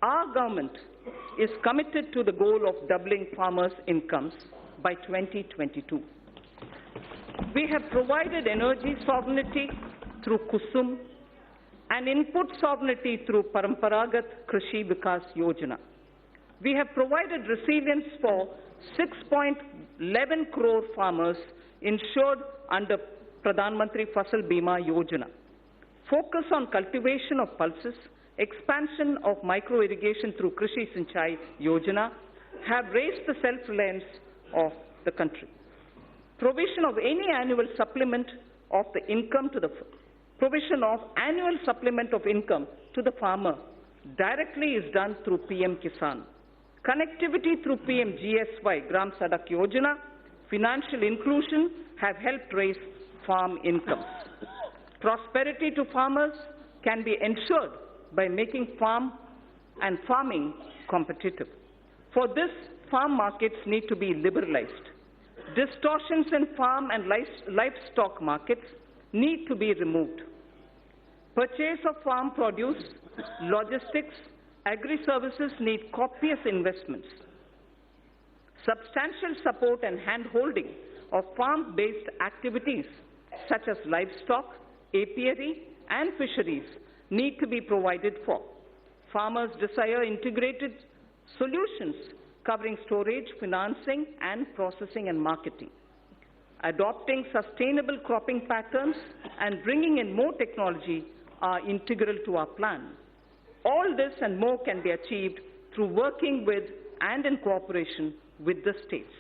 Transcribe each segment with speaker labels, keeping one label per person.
Speaker 1: Our government is committed to the goal of doubling farmers' incomes by 2022. We have provided energy sovereignty through Kusum and input sovereignty through Paramparagat Krishi Vikas Yojana. We have provided resilience for 6.11 crore farmers insured under Pradhan Mantri Fasal Bima Yojana. Focus on cultivation of pulses, expansion of micro-irrigation through Krishi Sinchai Yojana have raised the self-reliance of the country. Provision of any annual supplement of the income to the farmer directly is done through PM Kisan. Connectivity through PM GSY, Gram Sadak Yojana, financial inclusion have helped raise farm incomes. Prosperity to farmers can be ensured by making farming competitive. For this, farm markets need to be liberalized. Distortions in farm and livestock markets need to be removed. Purchase of farm produce, logistics, agri-services need copious investments. Substantial support and hand-holding of farm-based activities such as livestock, apiary, and fisheries need to be provided for. Farmers desire integrated solutions covering storage, financing, and processing and marketing. Adopting sustainable cropping patterns and bringing in more technology are integral to our plan. All this and more can be achieved through working with and in cooperation with the states.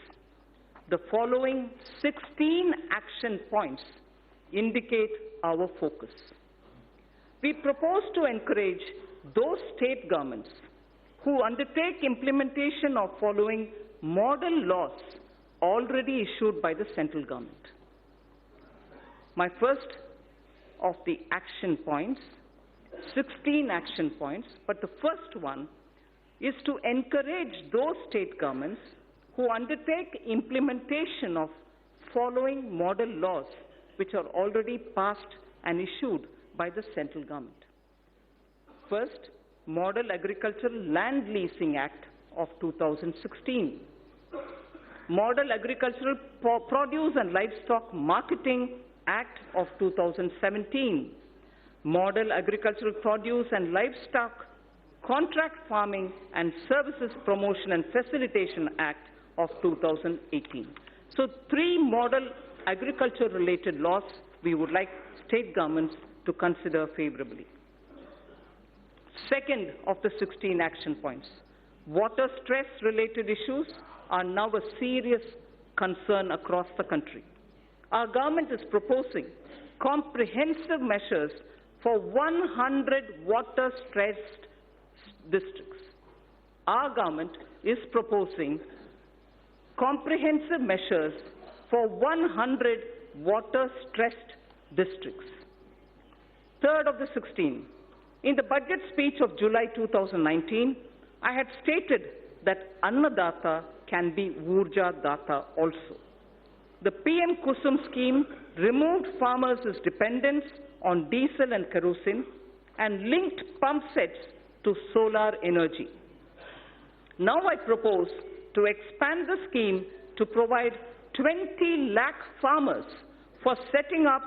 Speaker 1: The following 16 action points indicate our focus. We propose to encourage those state governments who undertake implementation of following model laws already issued by the central government. My first of the action points, 16 action points, but the first one is to encourage those state governments who undertake implementation of following model laws which are already passed and issued by the central government. First, Model Agricultural Land Leasing Act of 2016. Model Agricultural Produce and Livestock Marketing Act of 2017. Model Agricultural Produce and Livestock Contract Farming and Services Promotion and Facilitation Act of 2018. So 3 model agriculture-related laws we would like state governments to consider favorably. Second of the 16 action points, water stress-related issues are now a serious concern across the country. Our government is proposing comprehensive measures for 100 water-stressed districts. Our government is proposing comprehensive measures for 100 water-stressed districts. Third of the 16, in the budget speech of July 2019, I had stated that Annadata can be Urja Data also. The PM Kusum scheme removed farmers' dependence on diesel and kerosene and linked pump sets to solar energy. Now I propose to expand the scheme to provide 20 lakh farmers for setting up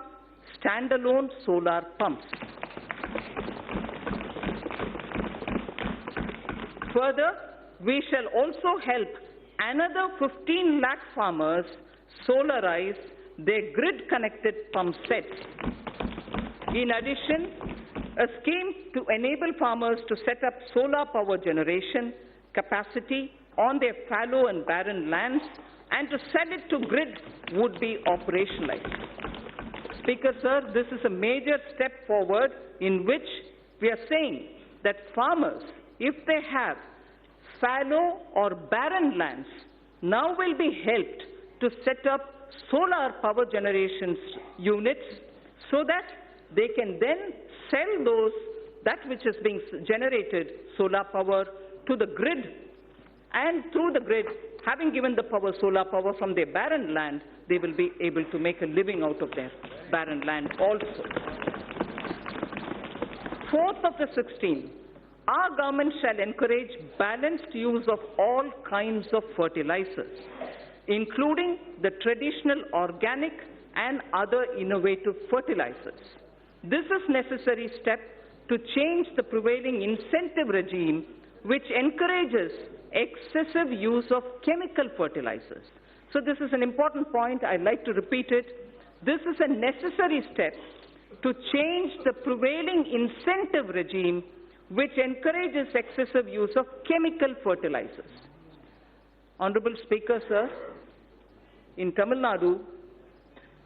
Speaker 1: standalone solar pumps. Further, we shall also help another 15 lakh farmers solarize their grid-connected pump sets. In addition, a scheme to enable farmers to set up solar power generation capacity on their fallow and barren lands and to sell it to grid would be operationalized. Speaker, sir, this is a major step forward in which we are saying that farmers, if they have fallow or barren lands, now will be helped to set up solar power generation units so that they can then sell that which is being generated, solar power, to the grid. And through the grid, having given the solar power from their barren land, they will be able to make a living out of their barren land also. Fourth of the 16, Our government shall encourage balanced use of all kinds of fertilizers, including the traditional organic and other innovative fertilizers. This is a necessary step to change the prevailing incentive regime, which encourages excessive use of chemical fertilizers. So this is an important point. I'd like to repeat it. This is a necessary step to change the prevailing incentive regime, which encourages excessive use of chemical fertilizers. Honorable Speaker, sir, in Tamil Nadu,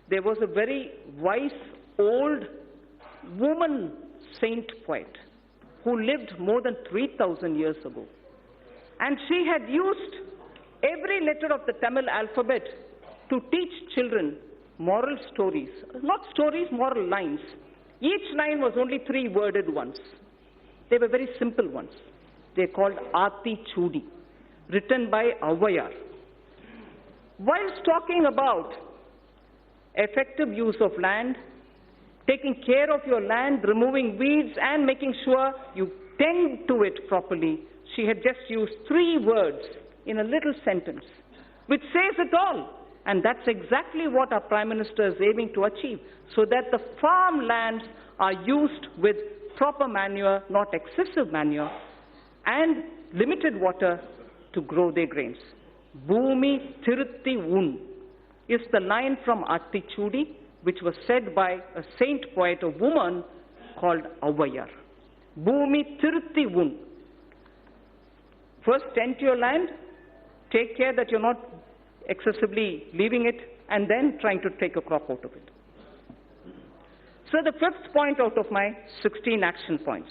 Speaker 1: there was a very wise old woman saint poet who lived more than 3,000 years ago. And she had used every letter of the Tamil alphabet to teach children moral stories. Not stories, moral lines. Each line was only 3-worded ones. They were very simple ones. They are called Ati Chudi, written by Avayar. Whilst talking about effective use of land, taking care of your land, removing weeds, and making sure you tend to it properly, she had just used 3 words in a little sentence, which says it all. And that's exactly what our Prime Minister is aiming to achieve, so that the farmlands are used with proper manure, not excessive manure, and limited water to grow their grains. Bhumi Thirutti Un is the line from Atti Chudi, which was said by a saint poet, a woman called Avayar. Bhumi Thirutti Un. First, tend to your land, take care that you're not excessively leaving it, and then trying to take a crop out of it. So the 5th point out of my 16 action points.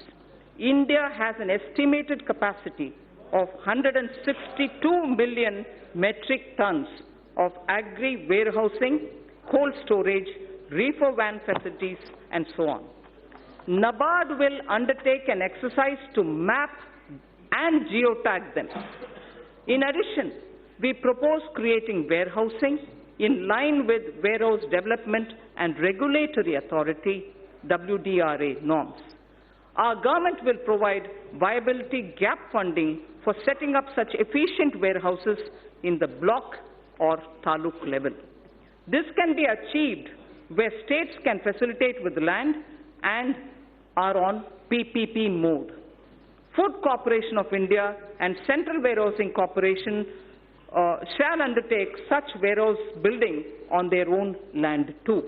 Speaker 1: India has an estimated capacity of 162 million metric tons of agri-warehousing, cold storage, reefer van facilities, and so on. NABARD will undertake an exercise to map and geotag them. In addition, we propose creating warehousing in line with Warehouse Development and Regulatory Authority WDRA norms. Our government will provide viability gap funding for setting up such efficient warehouses in the block or taluk level. This can be achieved where states can facilitate with land and are on PPP mode. Food Corporation of India and Central Warehousing Corporation shall undertake such warehouse building on their own land too.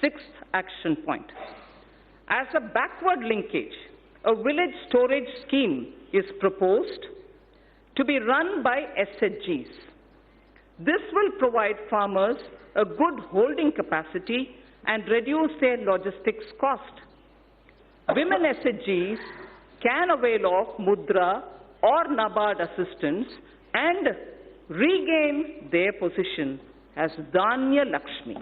Speaker 1: 6th action point. As a backward linkage, a village storage scheme is proposed to be run by SHGs. This will provide farmers a good holding capacity and reduce their logistics cost. Women SHGs can avail of Mudra or NABARD assistance and regain their position as Dhanya Lakshmi.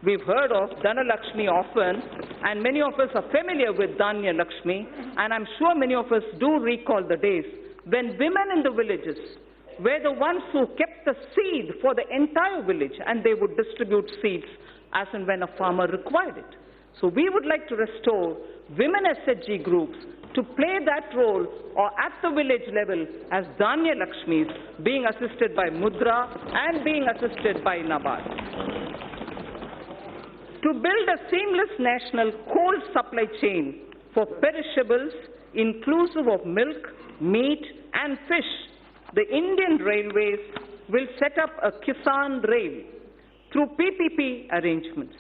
Speaker 1: We've heard of Dhana Lakshmi often, and many of us are familiar with Dhanya Lakshmi, and I'm sure many of us do recall the days when women in the villages were the ones who kept the seed for the entire village, and they would distribute seeds as and when a farmer required it. So we would like to restore women SHG groups to play that role or at the village level as Dhanya Lakshmis, being assisted by Mudra and being assisted by NABARD. To build a seamless national cold supply chain for perishables inclusive of milk, meat and fish, the Indian Railways will set up a Kisan Rail through PPP arrangements.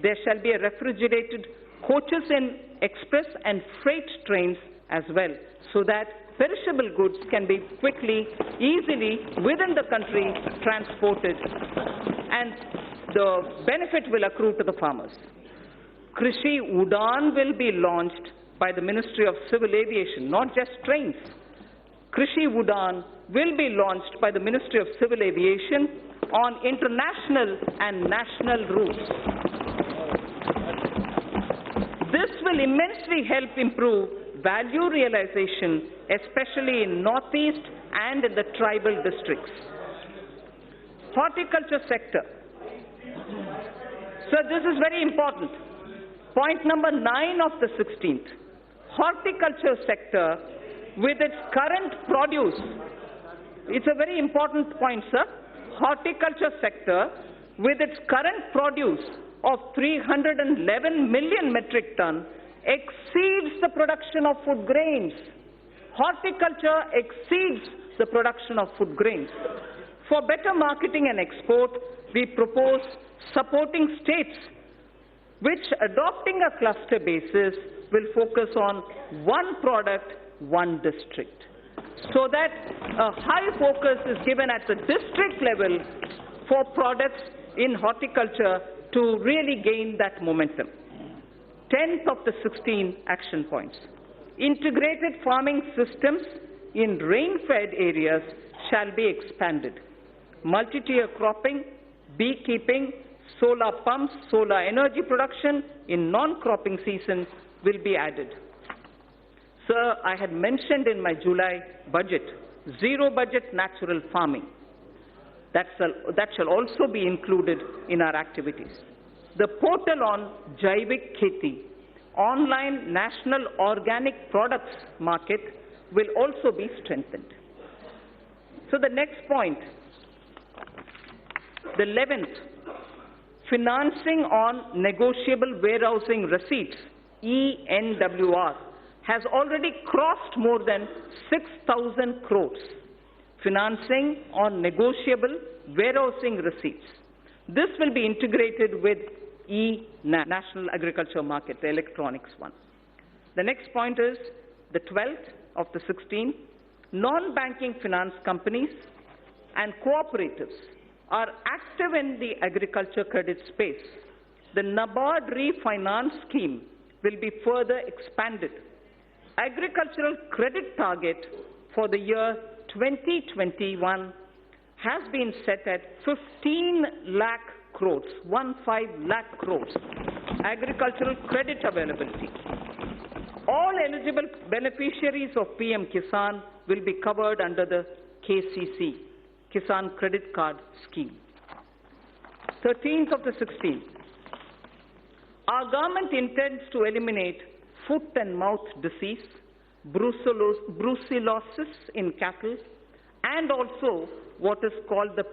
Speaker 1: There shall be a refrigerated coaches in express and freight trains as well, so that perishable goods can be quickly, easily within the country transported, and the benefit will accrue to the farmers. Krishi Udan will be launched by the Ministry of Civil Aviation, not just trains. Krishi Udan will be launched by the Ministry of Civil Aviation on international and national routes. This will immensely help improve value realization, especially in Northeast and in the tribal districts. Horticulture sector. So this is very important. Point number 9 of the 16th. horticulture sector with its current produce, it's a very important point, sir, horticulture sector with its current produce of 311 million metric ton exceeds the production of food grains. Horticulture exceeds the production of food grains. For better marketing and export, we propose supporting states which, adopting a cluster basis, will focus on one product, one district, so that a high focus is given at the district level for products in horticulture to really gain that momentum. 10th of the 16 action points. Integrated farming systems in rain-fed areas shall be expanded. Multi-tier cropping, beekeeping, solar pumps, solar energy production in non-cropping season will be added. Sir, I had mentioned in my July budget, zero budget natural farming. That shall also be included in our activities. The portal on Jaivik Kheti, online national organic products market, will also be strengthened. So the next point, the 11th, financing on negotiable warehousing receipts, ENWR, has already crossed more than 6,000 crores. Financing on negotiable warehousing receipts. This will be integrated with National Agriculture Market, the electronics one. The next point is the 12th of the 16. Non-banking finance companies and cooperatives are active in the agriculture credit space. The NABARD refinance scheme will be further expanded. Agricultural credit target for the year 2021 has been set at 15 lakh crores, 15 lakh crores, agricultural credit availability. All eligible beneficiaries of PM Kisan will be covered under the KCC, Kisan Credit Card Scheme. 13th of the 16th. Our government intends to eliminate foot and mouth disease, brucellosis in cattle, and also what is called the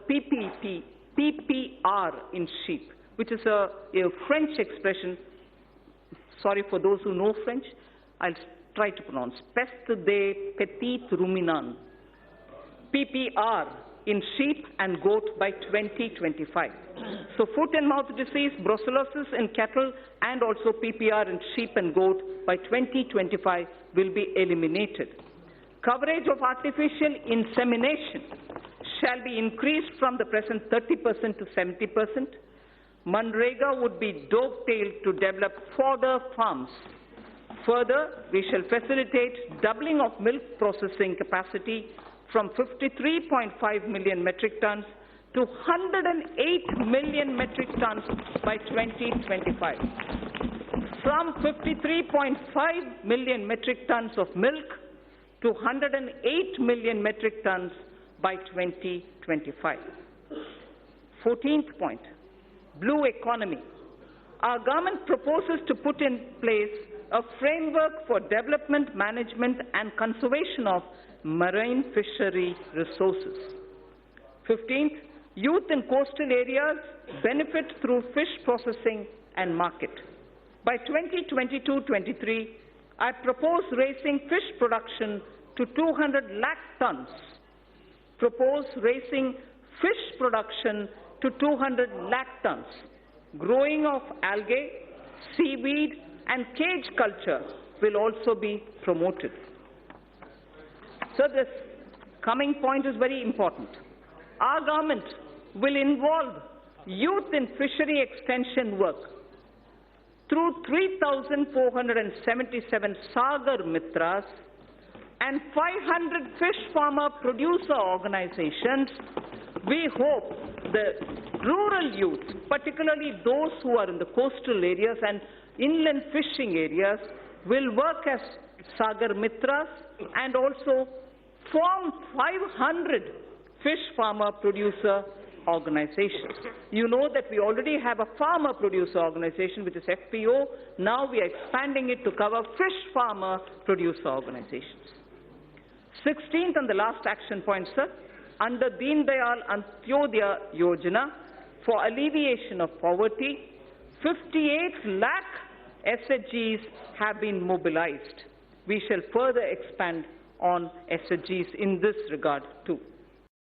Speaker 1: PPR in sheep, which is a French expression. Sorry for those who know French, I'll try to pronounce. Peste des petits ruminants. PPR in sheep and goat by 2025. So foot and mouth disease, brucellosis in cattle, and also PPR in sheep and goat by 2025 will be eliminated. Coverage of artificial insemination shall be increased from the present 30% to 70%. Manrega would be dovetailed to develop fodder farms. Further, we shall facilitate doubling of milk processing capacity from 53.5 million metric tons to 108 million metric tons by 2025. From 53.5 million metric tons of milk to 108 million metric tons by 2025. 14th point, blue economy. Our government proposes to put in place a framework for development, management, and conservation of marine fishery resources. 15th, youth in coastal areas benefit through fish processing and market. By 2022-23, I propose raising fish production to 200 lakh tons. Propose raising fish production to 200 lakh tons. Growing of algae, seaweed, and cage culture will also be promoted. So this coming point is very important. Our government will involve youth in fishery extension work through 3,477 Sagar Mitras and 500 fish farmer producer organizations. We hope the rural youth, particularly those who are in the coastal areas and inland fishing areas, will work as Sagar Mitras and also form 500 fish farmer producer organizations. You know that we already have a farmer producer organization, which is FPO. Now we are expanding it to cover fish farmer producer organizations. 16th and the last action point, sir. Under Deen Dayal Antyodaya Yojana, for alleviation of poverty, 58 lakh SHGs have been mobilized. We shall further expand on SHGs in this regard too.